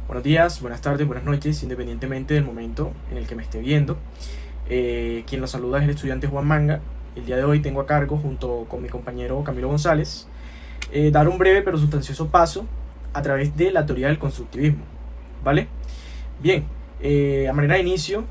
Buenos días, buenas tardes, buenas noches, independientemente del momento en el que me esté viendo. Quien los saluda es el estudiante Juan Manga. El día de hoy tengo a cargo, junto con mi compañero Camilo González, dar un breve pero sustancioso paso a través de la teoría del constructivismo. ¿Vale? Bien, a manera de inicio,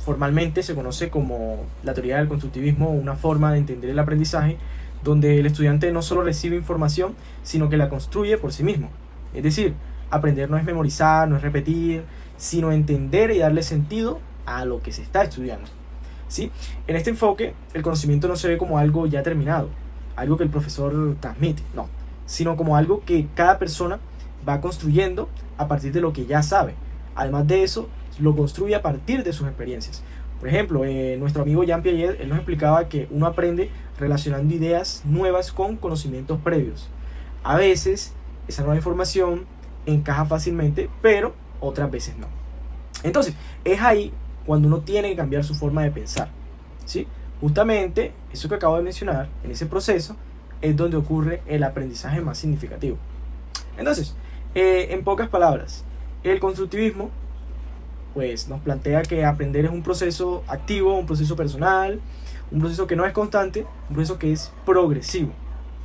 formalmente se conoce como la teoría del constructivismo, una forma de entender el aprendizaje donde el estudiante no solo recibe información, sino que la construye por sí mismo. Es decir, aprender no es memorizar, no es repetir, sino entender y darle sentido a lo que se está estudiando. ¿Sí? En este enfoque, el conocimiento no se ve como algo ya terminado, algo que el profesor transmite, no, sino como algo que cada persona va construyendo a partir de lo que ya sabe. Además de eso, lo construye a partir de sus experiencias. Por ejemplo, nuestro amigo Jean Piaget, él nos explicaba que uno aprende relacionando ideas nuevas con conocimientos previos. A veces, esa nueva información encaja fácilmente, pero otras veces no. Entonces, es ahí cuando uno tiene que cambiar su forma de pensar. ¿Sí? Justamente, eso que acabo de mencionar, en ese proceso, es donde ocurre el aprendizaje más significativo. Entonces, en pocas palabras, el constructivismo pues nos plantea que aprender es un proceso activo, un proceso personal, un proceso que no es constante, un proceso que es progresivo,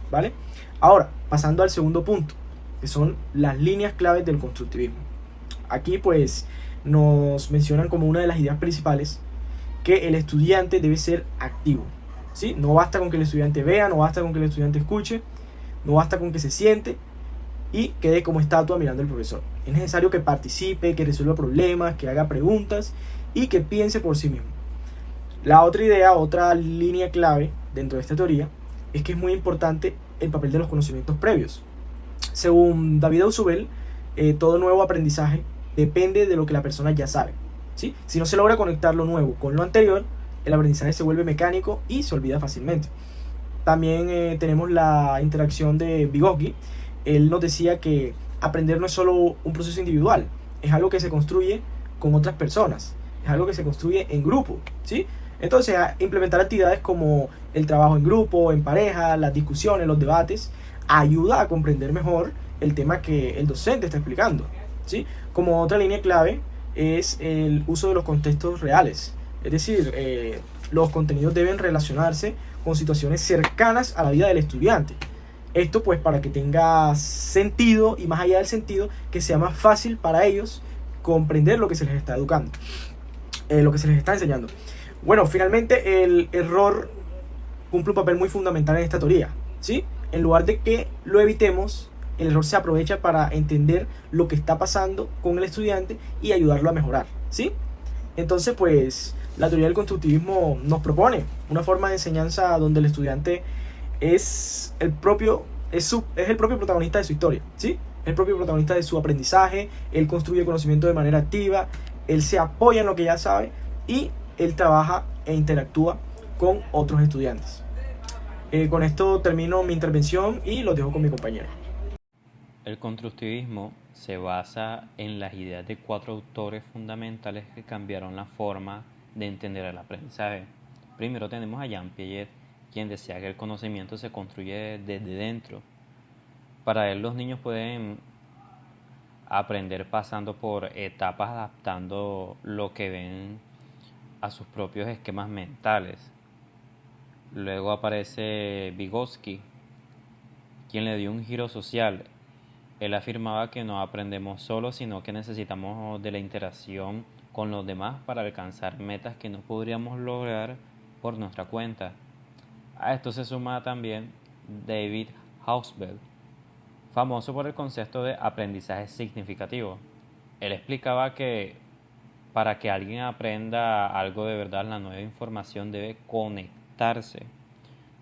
¿vale? Ahora, pasando al segundo punto, que son las líneas claves del constructivismo. Aquí pues nos mencionan como una de las ideas principales que el estudiante debe ser activo, ¿sí? No basta con que el estudiante vea, no basta con que el estudiante escuche, no basta con que se siente y quede como estatua mirando al profesor. Es necesario que participe, que resuelva problemas, que haga preguntas y que piense por sí mismo. La otra idea, otra línea clave dentro de esta teoría es que es muy importante el papel de los conocimientos previos. Según David Ausubel, todo nuevo aprendizaje depende de lo que la persona ya sabe. ¿Sí? Si no se logra conectar lo nuevo con lo anterior, el aprendizaje se vuelve mecánico y se olvida fácilmente. También tenemos la interacción de Vygotsky. Él nos decía que aprender no es solo un proceso individual, es algo que se construye con otras personas, es algo que se construye en grupo, ¿sí? Entonces, implementar actividades como el trabajo en grupo, en pareja, las discusiones, los debates, ayuda a comprender mejor el tema que el docente está explicando, ¿sí? Como otra línea clave es el uso de los contextos reales, es decir, los contenidos deben relacionarse con situaciones cercanas a la vida del estudiante. Esto pues para que tenga sentido y más allá del sentido, que sea más fácil para ellos comprender lo que se les está educando, lo que se les está enseñando. Bueno, finalmente el error cumple un papel muy fundamental en esta teoría, ¿sí? En lugar de que lo evitemos, el error se aprovecha para entender lo que está pasando con el estudiante y ayudarlo a mejorar, ¿sí? Entonces, pues, la teoría del constructivismo nos propone una forma de enseñanza donde el estudiante es el propio protagonista de su historia, ¿sí? El propio protagonista de su aprendizaje, él construye conocimiento de manera activa, él se apoya en lo que ya sabe y él trabaja e interactúa con otros estudiantes. Con esto termino mi intervención y los dejo con mi compañero. El constructivismo se basa en las ideas de cuatro autores fundamentales que cambiaron la forma de entender el aprendizaje. Primero tenemos a Jean Piaget, quien decía que el conocimiento se construye desde dentro. Para él los niños pueden aprender pasando por etapas, adaptando lo que ven a sus propios esquemas mentales. Luego aparece Vygotsky, quien le dio un giro social. Él afirmaba que no aprendemos solos, sino que necesitamos de la interacción con los demás para alcanzar metas que no podríamos lograr por nuestra cuenta. A esto se suma también David Hausfeld, famoso por el concepto de aprendizaje significativo. Él explicaba que para que alguien aprenda algo de verdad, la nueva información debe conectarse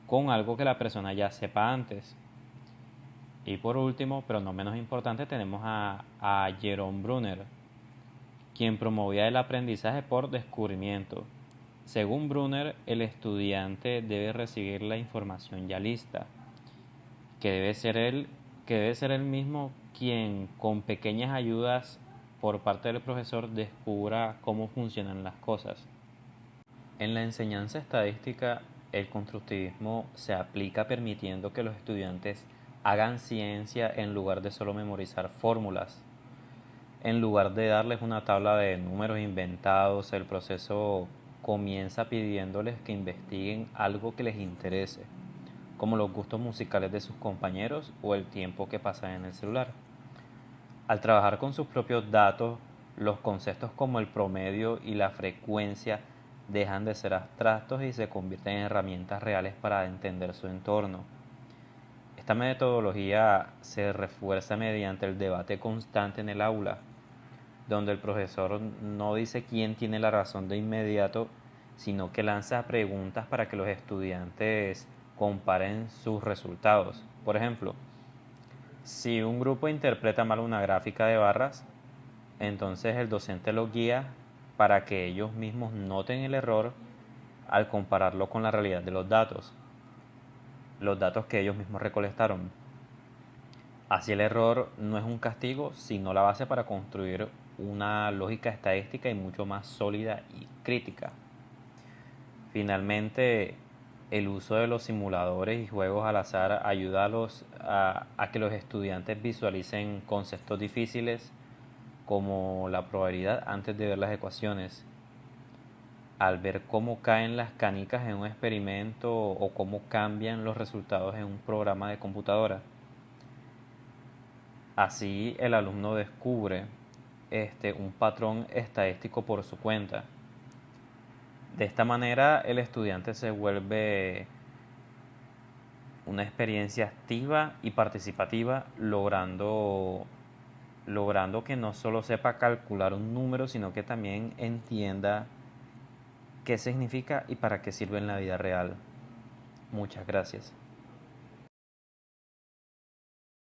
con algo que la persona ya sepa antes. Y por último, pero no menos importante, tenemos a Jerome Brunner, quien promovía el aprendizaje por descubrimiento. Según Brunner, el estudiante debe recibir la información ya lista, que debe ser él mismo quien con pequeñas ayudas por parte del profesor descubra cómo funcionan las cosas. En la enseñanza estadística, el constructivismo se aplica permitiendo que los estudiantes hagan ciencia en lugar de solo memorizar fórmulas. En lugar de darles una tabla de números inventados, el proceso comienza pidiéndoles que investiguen algo que les interese, como los gustos musicales de sus compañeros o el tiempo que pasan en el celular. Al trabajar con sus propios datos, los conceptos como el promedio y la frecuencia dejan de ser abstractos y se convierten en herramientas reales para entender su entorno. Esta metodología se refuerza mediante el debate constante en el aula, donde el profesor no dice quién tiene la razón de inmediato, sino que lanza preguntas para que los estudiantes comparen sus resultados. Por ejemplo, si un grupo interpreta mal una gráfica de barras, entonces el docente los guía para que ellos mismos noten el error al compararlo con la realidad de los datos que ellos mismos recolectaron. Así el error no es un castigo, sino la base para construir una lógica estadística y mucho más sólida y crítica. Finalmente, el uso de los simuladores y juegos al azar ayuda a que los estudiantes visualicen conceptos difíciles como la probabilidad antes de ver las ecuaciones. Al ver cómo caen las canicas en un experimento o cómo cambian los resultados en un programa de computadora. Así el alumno descubre un patrón estadístico por su cuenta. De esta manera el estudiante se vuelve una experiencia activa y participativa, logrando que no solo sepa calcular un número, sino que también entienda qué significa y para qué sirve en la vida real. Muchas gracias.